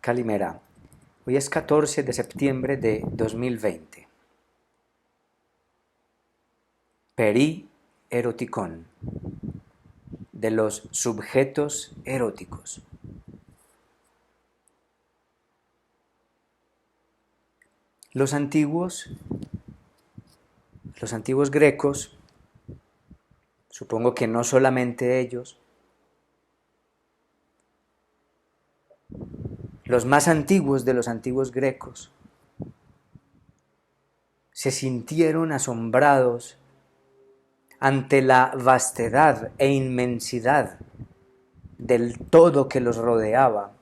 Calimera. Hoy es 14 de septiembre de 2020. Peri eroticón, de los subjetos eróticos. Los antiguos grecos, supongo que no solamente ellos, los más antiguos de los antiguos grecos, se sintieron asombrados ante la vastedad e inmensidad del todo que los rodeaba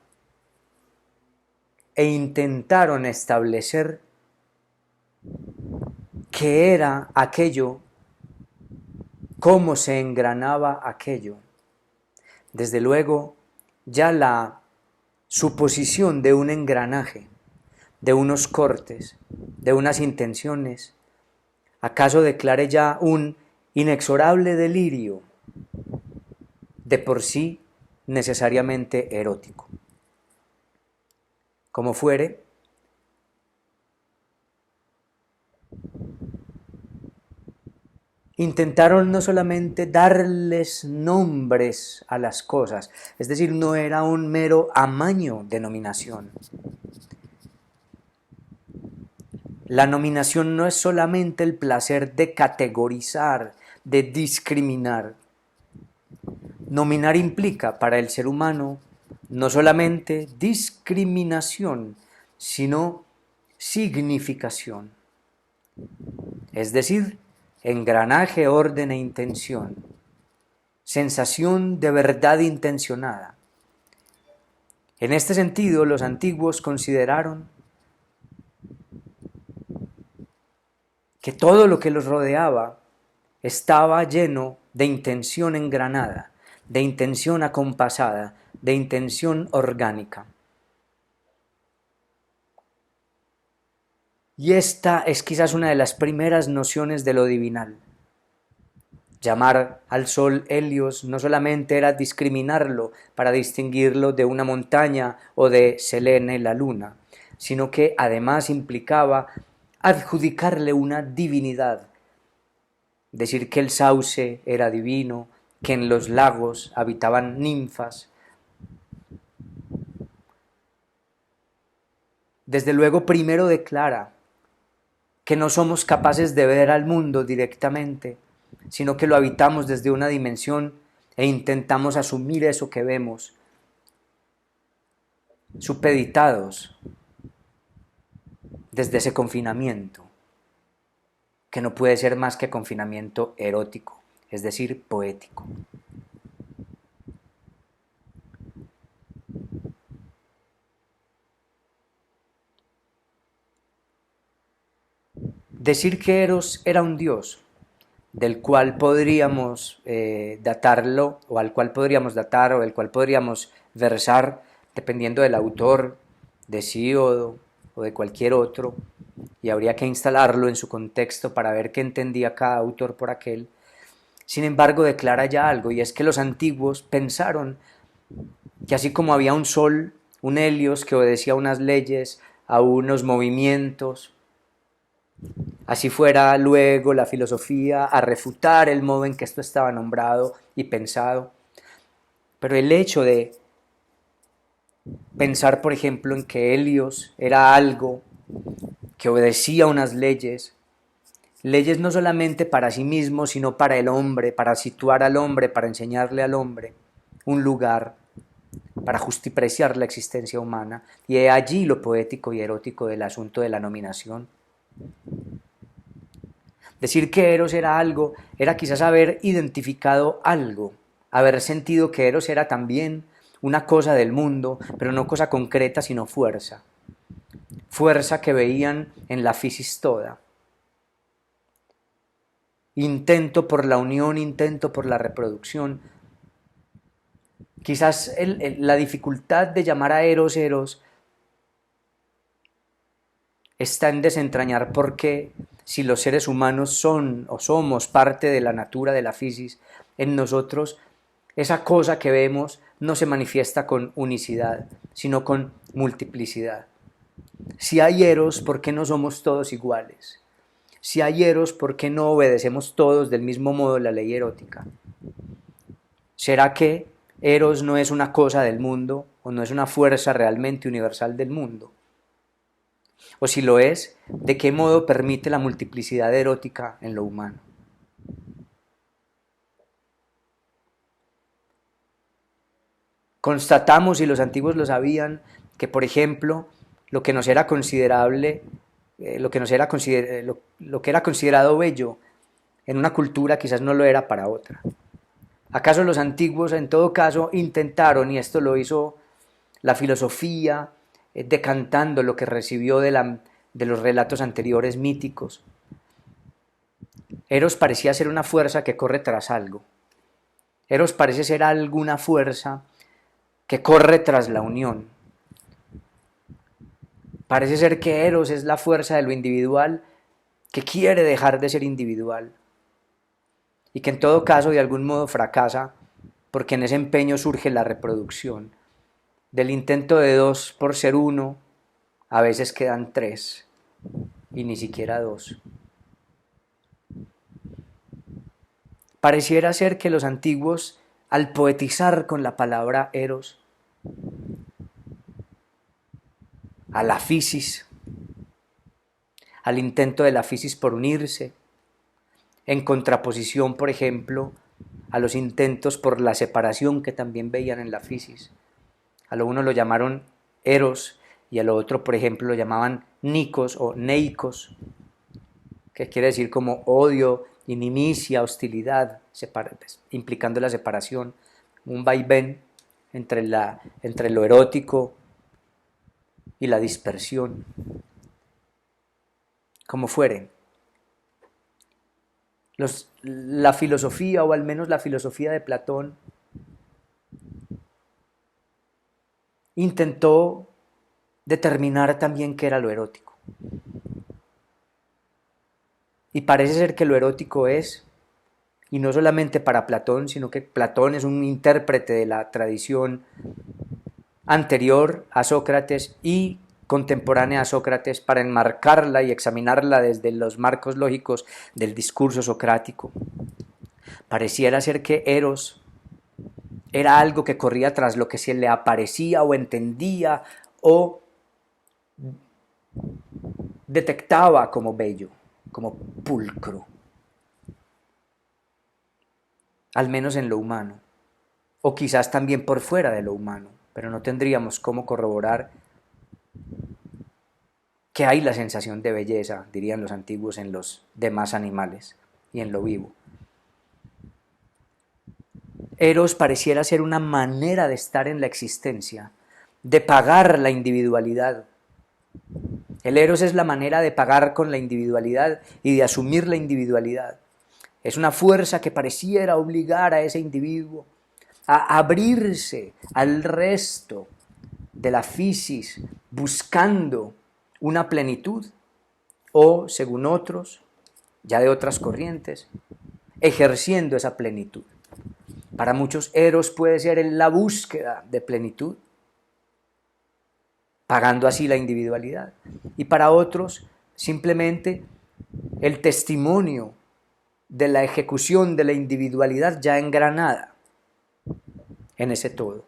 e intentaron establecer qué era aquello, cómo se engranaba aquello. Desde luego, ya la suposición de un engranaje, de unos cortes, de unas intenciones, acaso declare ya un inexorable delirio, de por sí necesariamente erótico. Como fuere, intentaron no solamente darles nombres a las cosas, es decir, no era un mero amaño de nominación. La nominación no es solamente el placer de categorizar, de discriminar. Nominar implica para el ser humano no solamente discriminación, sino significación. Es decir, engranaje, orden e intención, sensación de verdad intencionada. En este sentido, los antiguos consideraron que todo lo que los rodeaba estaba lleno de intención engranada, de intención acompasada, de intención orgánica. Y esta es quizás una de las primeras nociones de lo divinal. Llamar al sol Helios no solamente era discriminarlo para distinguirlo de una montaña o de Selene, la luna, sino que además implicaba adjudicarle una divinidad, decir que el sauce era divino, que en los lagos habitaban ninfas. Desde luego, primero declara que no somos capaces de ver al mundo directamente, sino que lo habitamos desde una dimensión e intentamos asumir eso que vemos, supeditados desde ese confinamiento, que no puede ser más que confinamiento erótico, es decir, poético. Decir que Eros era un dios, del cual podríamos datarlo, o al cual podríamos datar, o del cual podríamos versar, dependiendo del autor, de Hesíodo o de cualquier otro, y habría que instalarlo en su contexto para ver qué entendía cada autor por aquel. Sin embargo, declara ya algo, y es que los antiguos pensaron que así como había un sol, un Helios que obedecía a unas leyes, a unos movimientos, así fuera luego la filosofía a refutar el modo en que esto estaba nombrado y pensado. Pero el hecho de pensar, por ejemplo, en que Helios era algo que obedecía unas leyes no solamente para sí mismo, sino para el hombre, para situar al hombre, para enseñarle al hombre un lugar, para justipreciar la existencia humana, y he allí lo poético y erótico del asunto de la nominación. Decir que Eros era algo, era quizás haber identificado algo, haber sentido que Eros era también una cosa del mundo, pero no cosa concreta, sino fuerza. Fuerza que veían en la physis toda. Intento por la unión, intento por la reproducción. Quizás la dificultad de llamar a Eros Eros está en desentrañar por qué, si los seres humanos son o somos parte de la natura de la physis, en nosotros esa cosa que vemos no se manifiesta con unicidad, sino con multiplicidad. Si hay eros, ¿por qué no somos todos iguales? Si hay eros, ¿por qué no obedecemos todos del mismo modo la ley erótica? ¿Será que eros no es una cosa del mundo o no es una fuerza realmente universal del mundo? O si lo es, ¿de qué modo permite la multiplicidad erótica en lo humano? Constatamos, y los antiguos lo sabían, que por ejemplo, lo que nos era considerable, lo que era considerado bello en una cultura quizás no lo era para otra. ¿Acaso los antiguos en todo caso intentaron, y esto lo hizo la filosofía, decantando lo que recibió de los relatos anteriores míticos? Eros parecía ser una fuerza que corre tras algo. Eros parece ser alguna fuerza que corre tras la unión. Parece ser que Eros es la fuerza de lo individual que quiere dejar de ser individual y que en todo caso de algún modo fracasa porque en ese empeño surge la reproducción. Del intento de dos por ser uno, a veces quedan tres y ni siquiera dos. Pareciera ser que los antiguos, al poetizar con la palabra eros, a la fisis, al intento de la fisis por unirse, en contraposición, por ejemplo, a los intentos por la separación que también veían en la fisis. A lo uno lo llamaron eros y a lo otro, por ejemplo, lo llamaban nikos o neikos, que quiere decir como odio, inimicia, hostilidad, implicando la separación, un vaivén entre lo erótico y la dispersión, como fuere. La filosofía, o al menos la filosofía de Platón, intentó determinar también qué era lo erótico. Y parece ser que lo erótico es, y no solamente para Platón, sino que Platón es un intérprete de la tradición anterior a Sócrates y contemporánea a Sócrates para enmarcarla y examinarla desde los marcos lógicos del discurso socrático. Pareciera ser que Eros era algo que corría tras lo que se le aparecía o entendía o detectaba como bello, como pulcro, al menos en lo humano, o quizás también por fuera de lo humano, pero no tendríamos cómo corroborar que hay la sensación de belleza, dirían los antiguos, en los demás animales y en lo vivo. Eros pareciera ser una manera de estar en la existencia, de pagar la individualidad. El eros es la manera de pagar con la individualidad y de asumir la individualidad. Es una fuerza que pareciera obligar a ese individuo a abrirse al resto de la fisis, buscando una plenitud, o, según otros, ya de otras corrientes, ejerciendo esa plenitud. Para muchos, eros puede ser la búsqueda de plenitud, pagando así la individualidad. Y para otros, simplemente el testimonio de la ejecución de la individualidad ya engranada en ese todo.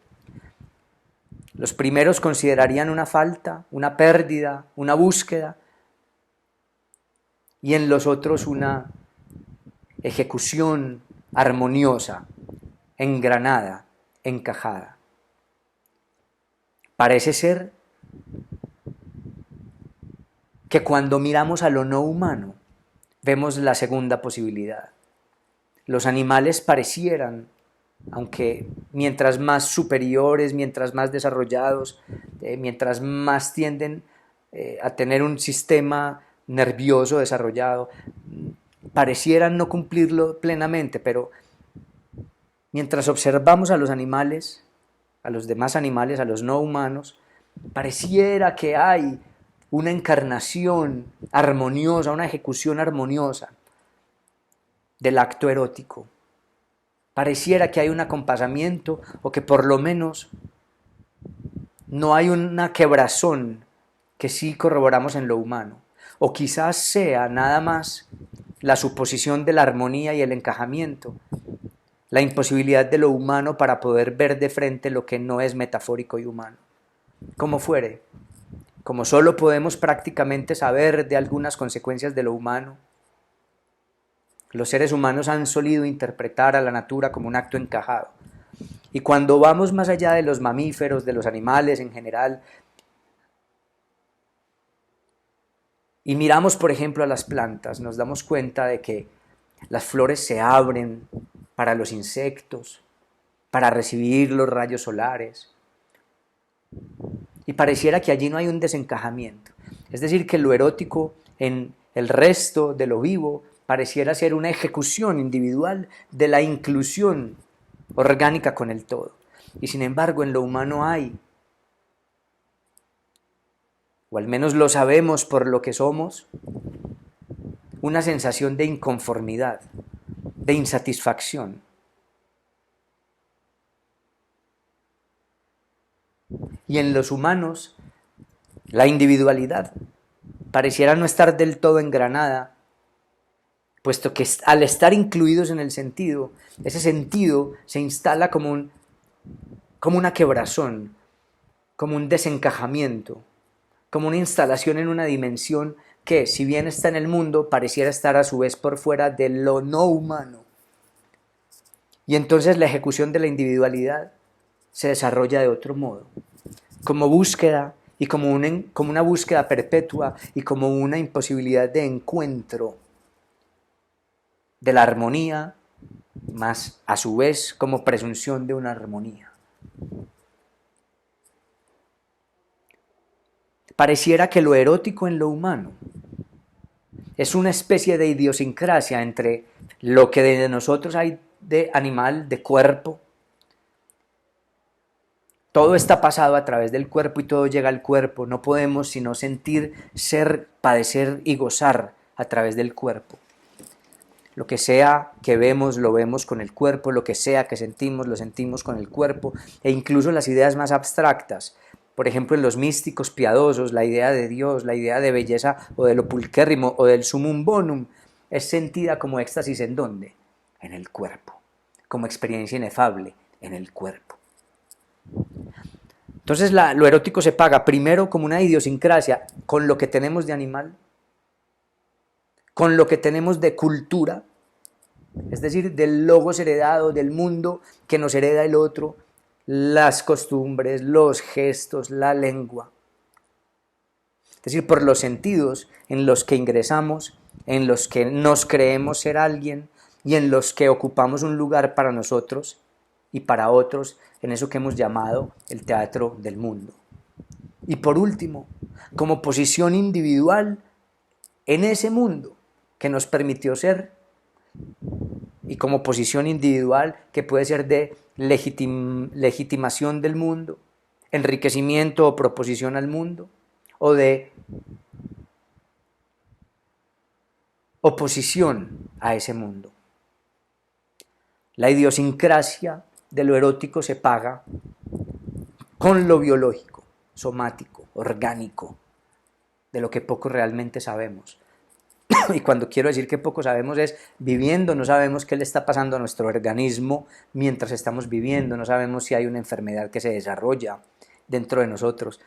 Los primeros considerarían una falta, una pérdida, una búsqueda, y en los otros una ejecución armoniosa, engranada, encajada. Parece ser que cuando miramos a lo no humano, vemos la segunda posibilidad. Los animales parecieran, aunque mientras más superiores, mientras más desarrollados, mientras más tienden a tener un sistema nervioso desarrollado, parecieran no cumplirlo plenamente, pero mientras observamos a los animales, a los demás animales, a los no humanos, pareciera que hay una encarnación armoniosa, una ejecución armoniosa del acto erótico. Pareciera que hay un acompasamiento o que por lo menos no hay una quebrazón que sí corroboramos en lo humano. O quizás sea nada más la suposición de la armonía y el encajamiento, la imposibilidad de lo humano para poder ver de frente lo que no es metafórico y humano. Como fuere, como solo podemos prácticamente saber de algunas consecuencias de lo humano, los seres humanos han solido interpretar a la natura como un acto encajado. Y cuando vamos más allá de los mamíferos, de los animales en general, y miramos, por ejemplo, a las plantas, nos damos cuenta de que las flores se abren para los insectos, para recibir los rayos solares. Y pareciera que allí no hay un desencajamiento. Es decir, que lo erótico en el resto de lo vivo pareciera ser una ejecución individual de la inclusión orgánica con el todo. Y sin embargo, en lo humano hay, o al menos lo sabemos por lo que somos, una sensación de inconformidad, de insatisfacción. Y en los humanos, la individualidad pareciera no estar del todo engranada, puesto que al estar incluidos en el sentido, ese sentido se instala como una quebrazón, como un desencajamiento, como una instalación en una dimensión que, si bien está en el mundo, pareciera estar a su vez por fuera de lo no humano. Y entonces la ejecución de la individualidad se desarrolla de otro modo, como búsqueda y como una búsqueda perpetua y como una imposibilidad de encuentro de la armonía, más a su vez como presunción de una armonía. Pareciera que lo erótico en lo humano es una especie de idiosincrasia entre lo que de nosotros hay de animal, de cuerpo. Todo está pasado a través del cuerpo y todo llega al cuerpo. No podemos sino sentir, ser, padecer y gozar a través del cuerpo. Lo que sea que vemos, lo vemos con el cuerpo, lo que sea que sentimos, lo sentimos con el cuerpo, e incluso las ideas más abstractas. Por ejemplo, en los místicos piadosos, la idea de Dios, la idea de belleza o de lo pulquérrimo o del sumum bonum es sentida como éxtasis ¿en dónde? En el cuerpo, como experiencia inefable en el cuerpo. Entonces lo erótico se paga primero como una idiosincrasia con lo que tenemos de animal, con lo que tenemos de cultura, es decir, del logos heredado, del mundo que nos hereda el otro, las costumbres, los gestos, la lengua. Es decir, por los sentidos en los que ingresamos, en los que nos creemos ser alguien y en los que ocupamos un lugar para nosotros y para otros en eso que hemos llamado el teatro del mundo. Y por último, como posición individual en ese mundo que nos permitió ser y como posición individual que puede ser de legitimación del mundo, enriquecimiento o proposición al mundo, o de oposición a ese mundo. La idiosincrasia de lo erótico se paga con lo biológico, somático, orgánico, de lo que poco realmente sabemos. Y cuando quiero decir que poco sabemos es viviendo, no sabemos qué le está pasando a nuestro organismo mientras estamos viviendo, no sabemos si hay una enfermedad que se desarrolla dentro de nosotros,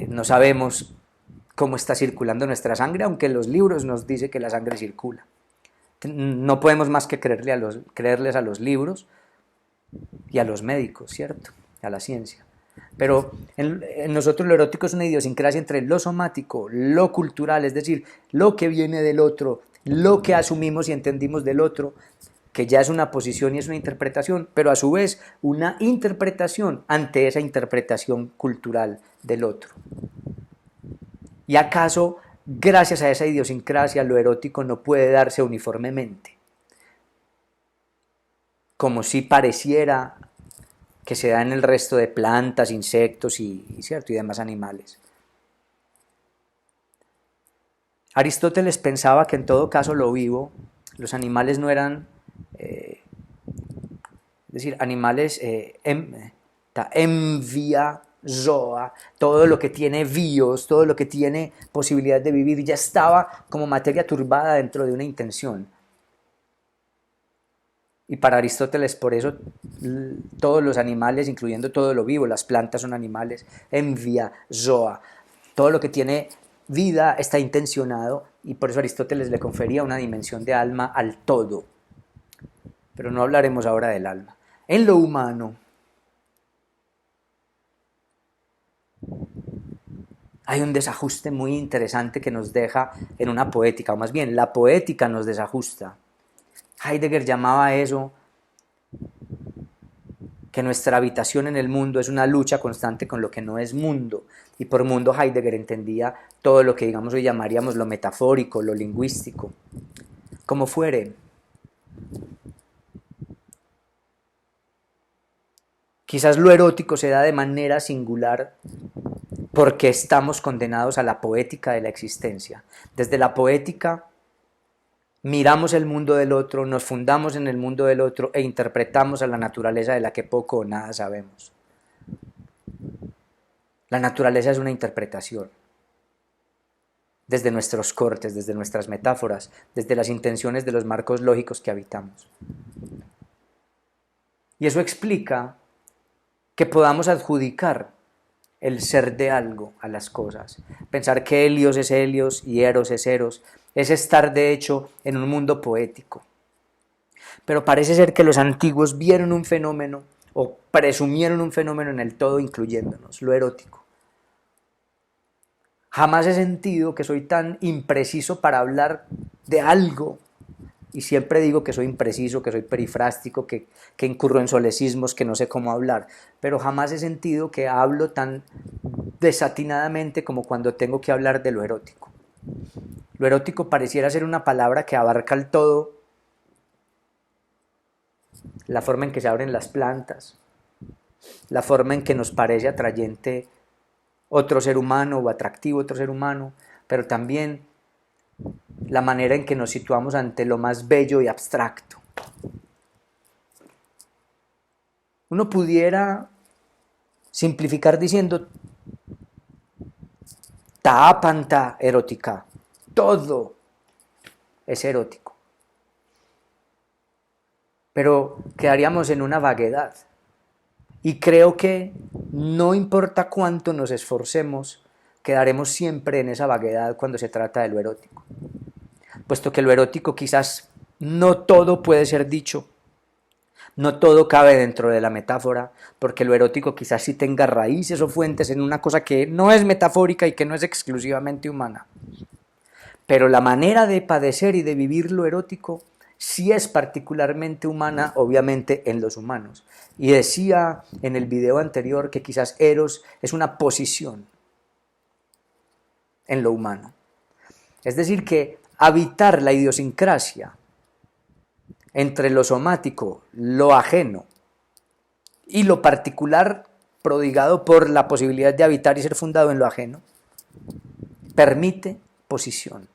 no sabemos cómo está circulando nuestra sangre, aunque en los libros nos dice que la sangre circula. No podemos más que creerles a los libros y a los médicos, ¿cierto? A la ciencia. Pero en nosotros lo erótico es una idiosincrasia entre lo somático, lo cultural, es decir, lo que viene del otro, lo que asumimos y entendimos del otro, que ya es una posición y es una interpretación, pero a su vez una interpretación ante esa interpretación cultural del otro. ¿Y acaso, gracias a esa idiosincrasia, lo erótico no puede darse uniformemente? Como si pareciera que se da en el resto de plantas, insectos ¿cierto? Y demás animales. Aristóteles pensaba que en todo caso lo vivo, los animales no eran, es decir, animales envía, zoa, todo lo que tiene bios, todo lo que tiene posibilidad de vivir, ya estaba como materia turbada dentro de una intención. Y para Aristóteles, por eso, todos los animales, incluyendo todo lo vivo, las plantas son animales, envía, zoa, todo lo que tiene vida está intencionado, y por eso Aristóteles le confería una dimensión de alma al todo. Pero no hablaremos ahora del alma. En lo humano hay un desajuste muy interesante que nos deja en una poética, o más bien la poética nos desajusta. Heidegger llamaba eso que nuestra habitación en el mundo es una lucha constante con lo que no es mundo, y por mundo Heidegger entendía todo lo que digamos hoy llamaríamos lo metafórico, lo lingüístico, como fuere. Quizás lo erótico se da de manera singular porque estamos condenados a la poética de la existencia. Desde la poética miramos el mundo del otro, nos fundamos en el mundo del otro e interpretamos a la naturaleza de la que poco o nada sabemos. La naturaleza es una interpretación. Desde nuestros cortes, desde nuestras metáforas, desde las intenciones de los marcos lógicos que habitamos. Y eso explica que podamos adjudicar el ser de algo a las cosas. Pensar que Helios es Helios y Eros es Eros es estar de hecho en un mundo poético. Pero parece ser que los antiguos vieron un fenómeno o presumieron un fenómeno en el todo, incluyéndonos, lo erótico. Jamás he sentido que soy tan impreciso para hablar de algo, y siempre digo que soy impreciso, que soy perifrástico, que incurro en solecismos, que no sé cómo hablar, pero jamás he sentido que hablo tan desatinadamente como cuando tengo que hablar de lo erótico. Lo erótico pareciera ser una palabra que abarca el todo, la forma en que se abren las plantas, la forma en que nos parece atrayente otro ser humano o atractivo otro ser humano, pero también la manera en que nos situamos ante lo más bello y abstracto. Uno pudiera simplificar diciendo taapanta erótica, todo es erótico. Pero quedaríamos en una vaguedad. Y creo que no importa cuánto nos esforcemos, quedaremos siempre en esa vaguedad cuando se trata de lo erótico. Puesto que lo erótico quizás no todo puede ser dicho, no todo cabe dentro de la metáfora, porque lo erótico quizás sí tenga raíces o fuentes en una cosa que no es metafórica y que no es exclusivamente humana. Pero la manera de padecer y de vivir lo erótico sí es particularmente humana, obviamente en los humanos. Y decía en el video anterior que quizás Eros es una posición en lo humano. Es decir, que habitar la idiosincrasia entre lo somático, lo ajeno y lo particular prodigado por la posibilidad de habitar y ser fundado en lo ajeno, permite posición.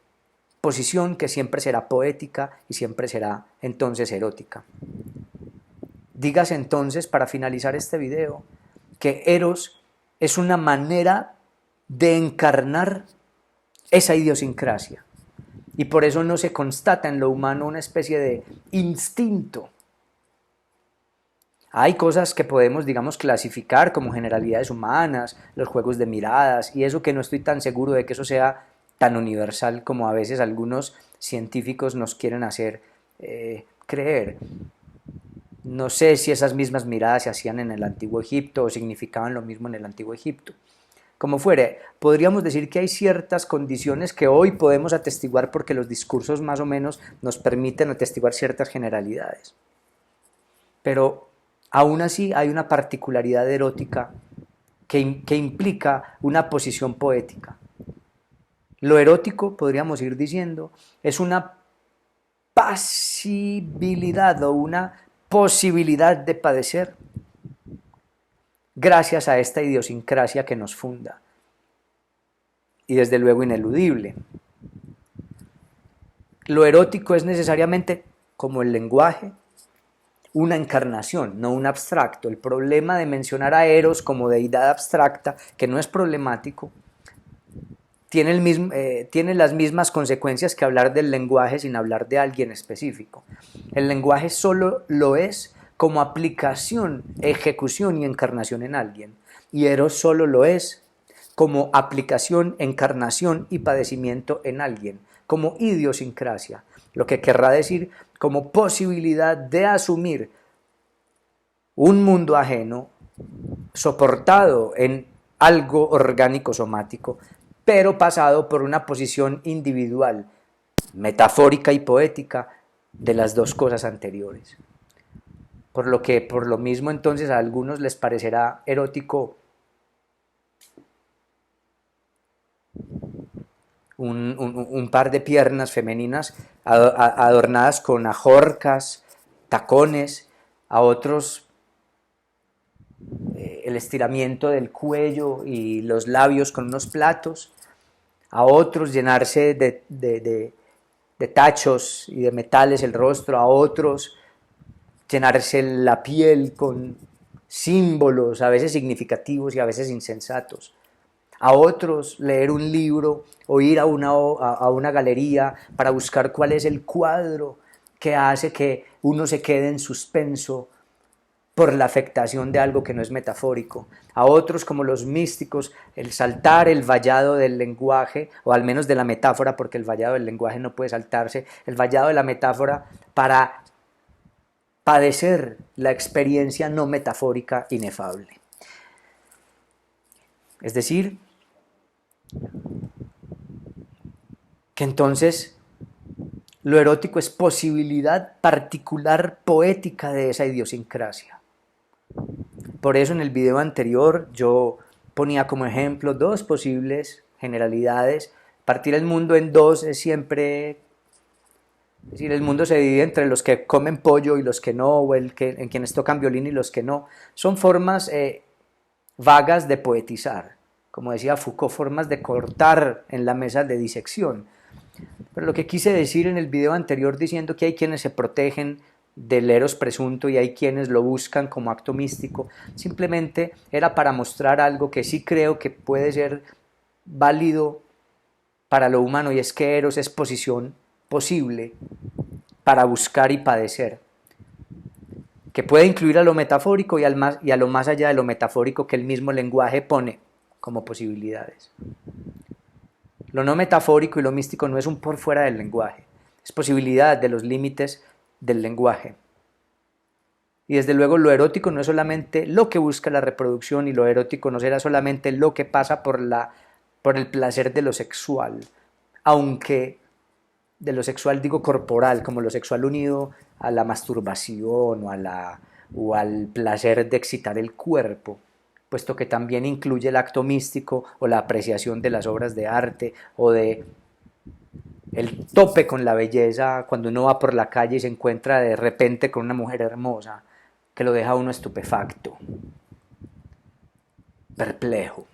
Posición que siempre será poética y siempre será entonces erótica. Dígase entonces, para finalizar este video, que Eros es una manera de encarnar esa idiosincrasia. Y por eso no se constata en lo humano una especie de instinto. Hay cosas que podemos, digamos, clasificar como generalidades humanas, los juegos de miradas, y eso que no estoy tan seguro de que eso sea tan universal como a veces algunos científicos nos quieren hacer creer. No sé si esas mismas miradas se hacían en el Antiguo Egipto o significaban lo mismo en el Antiguo Egipto. Como fuere, podríamos decir que hay ciertas condiciones que hoy podemos atestiguar porque los discursos más o menos nos permiten atestiguar ciertas generalidades. Pero aún así hay una particularidad erótica que implica una posición poética. Lo erótico, podríamos ir diciendo, es una pasibilidad o una posibilidad de padecer gracias a esta idiosincrasia que nos funda y desde luego ineludible. Lo erótico es necesariamente, como el lenguaje, una encarnación, no un abstracto. El problema de mencionar a Eros como deidad abstracta, que no es problemático, tiene las mismas consecuencias que hablar del lenguaje sin hablar de alguien específico. El lenguaje solo lo es como aplicación, ejecución y encarnación en alguien. Y Eros solo lo es como aplicación, encarnación y padecimiento en alguien, como idiosincrasia, lo que querrá decir como posibilidad de asumir un mundo ajeno soportado en algo orgánico somático, pero pasado por una posición individual, metafórica y poética de las dos cosas anteriores. Por lo mismo entonces a algunos les parecerá erótico un par de piernas femeninas adornadas con ajorcas, tacones, a otros el estiramiento del cuello y los labios con unos platos, a otros llenarse de tachos y de metales el rostro, a otros llenarse la piel con símbolos, a veces significativos y a veces insensatos, a otros leer un libro o ir a una galería para buscar cuál es el cuadro que hace que uno se quede en suspenso por la afectación de algo que no es metafórico. A otros, como los místicos, el saltar el vallado del lenguaje, o al menos de la metáfora, porque el vallado del lenguaje no puede saltarse, el vallado de la metáfora para padecer la experiencia no metafórica inefable. Es decir, que entonces lo erótico es posibilidad particular poética de esa idiosincrasia. Por eso en el video anterior yo ponía como ejemplo dos posibles generalidades. Partir el mundo en dos es siempre, es decir, el mundo se divide entre los que comen pollo y los que no, o en quienes tocan violín y los que no. Son formas vagas de poetizar, como decía Foucault, formas de cortar en la mesa de disección. Pero lo que quise decir en el video anterior diciendo que hay quienes se protegen del eros presunto y hay quienes lo buscan como acto místico, simplemente era para mostrar algo que sí creo que puede ser válido para lo humano, y es que eros es posición posible para buscar y padecer, que puede incluir a lo metafórico y a lo más allá de lo metafórico que el mismo lenguaje pone como posibilidades. Lo no metafórico y lo místico no es un por fuera del lenguaje, es posibilidad de los límites del lenguaje. Y desde luego lo erótico no es solamente lo que busca la reproducción, y lo erótico no será solamente lo que pasa por el placer de lo sexual, aunque de lo sexual digo corporal, como lo sexual unido a la masturbación o al placer de excitar el cuerpo, puesto que también incluye el acto místico o la apreciación de las obras de arte o de el tope con la belleza cuando uno va por la calle y se encuentra de repente con una mujer hermosa que lo deja a uno estupefacto, perplejo.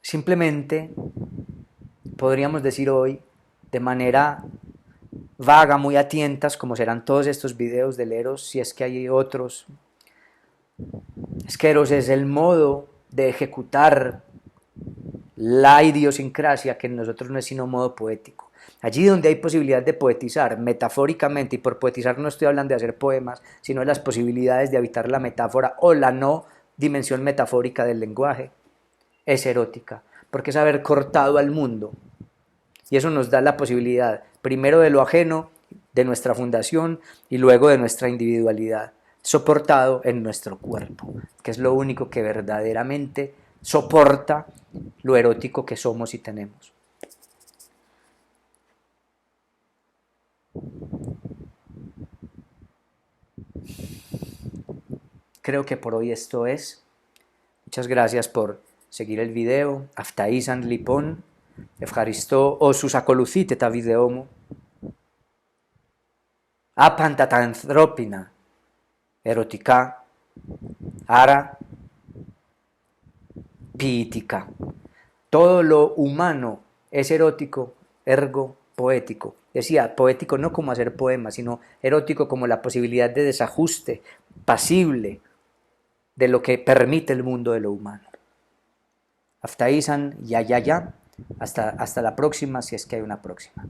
Simplemente podríamos decir hoy, de manera vaga, muy a tientas, como serán todos estos videos del Eros, si es que hay otros, es que Eros es el modo de ejecutar la idiosincrasia que en nosotros no es sino modo poético. Allí donde hay posibilidad de poetizar metafóricamente, y por poetizar no estoy hablando de hacer poemas, sino de las posibilidades de habitar la metáfora o la no dimensión metafórica del lenguaje, es erótica, porque es haber cortado al mundo. Y eso nos da la posibilidad, primero de lo ajeno, de nuestra fundación, y luego de nuestra individualidad, soportado en nuestro cuerpo, que es lo único que verdaderamente soporta lo erótico que somos y tenemos. Creo que por hoy esto es. Muchas gracias por seguir el video. Aftaizan lipon, ευχαριστώ όσους ακολουθείτε τα βίντεό μου. Άπαντα τα ανθρώπινα, ερωτικά, άρα ποιητικά. Todo lo humano es erótico, ergo poético. Decía, poético no como hacer poemas, sino erótico como la posibilidad de desajuste pasible de lo que permite el mundo de lo humano. Hasta ahí, San, ya, hasta la próxima, si es que hay una próxima.